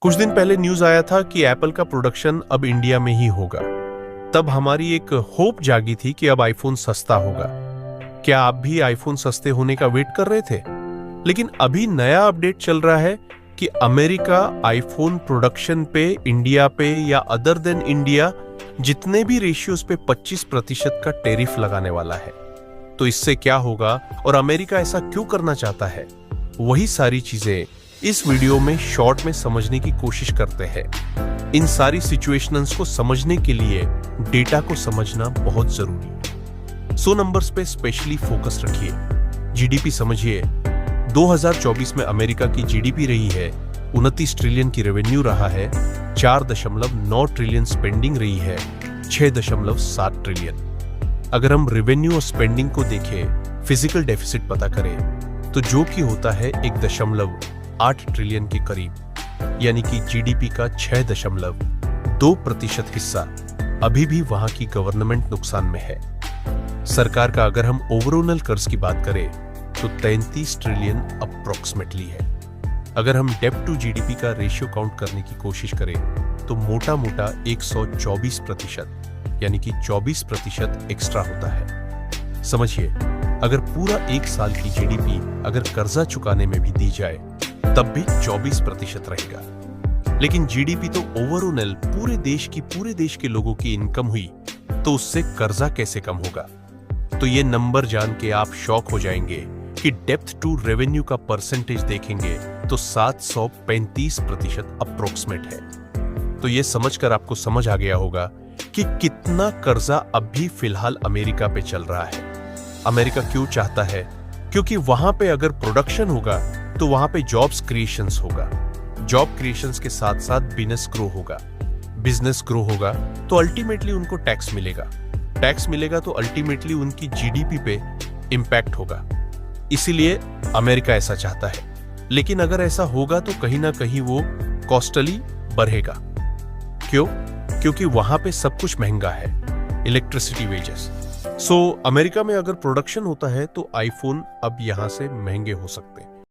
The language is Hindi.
कुछ दिन पहले न्यूज आया था कि एप्पल का प्रोडक्शन अब इंडिया में ही होगा। तब हमारी एक होप जागी थी कि अब आईफोन सस्ता होगा। क्या आप भी आईफोन सस्ते होने का वेट कर रहे थे? लेकिन अभी नया अपडेट चल रहा है कि अमेरिका आईफोन प्रोडक्शन पे इंडिया पे या अदर देन इंडिया जितने भी रेशियोज पे 25% का टैरिफ लगाने वाला है। तो इससे क्या होगा और अमेरिका ऐसा क्यों करना चाहता है, वही सारी चीजें इस वीडियो में शॉर्ट में समझने की कोशिश करते हैं। इन सारी सिचुएशंस को समझने के लिए डेटा को समझना बहुत जरूरी है। सो नंबर्स पे स्पेशली फोकस रखिए। जीडीपी समझिए। 2024 में अमेरिका की जीडीपी रही है 29 ट्रिलियन की रेवेन्यू रहा है, 4.9 ट्रिलियन स्पेंडिंग रही है, 6.7 ट्रिलियन। अगर हम रेवेन्यू और स्पेंडिंग को देखें, फिजिकल डेफिसिट पता करें तो जो कि होता है 1.8 ट्रिलियन के करीब, यानी कि जीडीपी का 6.2% हिस्सा अभी भी वहां की गवर्नमेंट नुकसान में है। सरकार का अगर हम ओवरऑल कर्ज की बात करें तो 33 ट्रिलियन अप्रोक्सीमेटली है। अगर हम डेब्ट टू जीडीपी का रेशियो काउंट करने की कोशिश करें तो मोटा मोटा 124%, यानी कि 24% एक्स्ट्रा होता है। समझिए, अगर पूरा एक साल की जीडीपी अगर कर्जा चुकाने में भी दी जाए तब भी 24% रहेगा। लेकिन जीडीपी तो ओवरऑल पूरे देश के लोगों की इनकम हुई, तो उससे कर्जा कैसे कम होगा? तो ये नंबर जान के आप शॉक हो जाएंगे कि डेप्थ टू रेवेन्यू का परसेंटेज देखेंगे तो 735% अप्रोक्सीमेट है। तो ये समझकर आपको समझ आ गया होगा कि कितना कर्जा अभी फिलहाल अमेरिका पे चल रहा है। अमेरिका क्यों चाहता है? क्योंकि वहां पे अगर प्रोडक्शन होगा तो वहां पे जॉब्स क्रिएशंस होगा। जॉब क्रिएशंस के साथ साथ बिजनेस ग्रो होगा। बिजनेस ग्रो होगा तो अल्टीमेटली उनको टैक्स मिलेगा। टैक्स मिलेगा तो अल्टीमेटली उनकी जीडीपी पे इंपैक्ट होगा। इसीलिए अमेरिका ऐसा चाहता है। लेकिन अगर ऐसा होगा तो कहीं ना कहीं वो कॉस्टली बढ़ेगा। क्यों? क्योंकि वहां पे सब कुछ महंगा है, इलेक्ट्रिसिटी, वेजेस। सो अमेरिका में अगर प्रोडक्शन होता है तो आईफोन अब यहां से महंगे हो सकते हैं।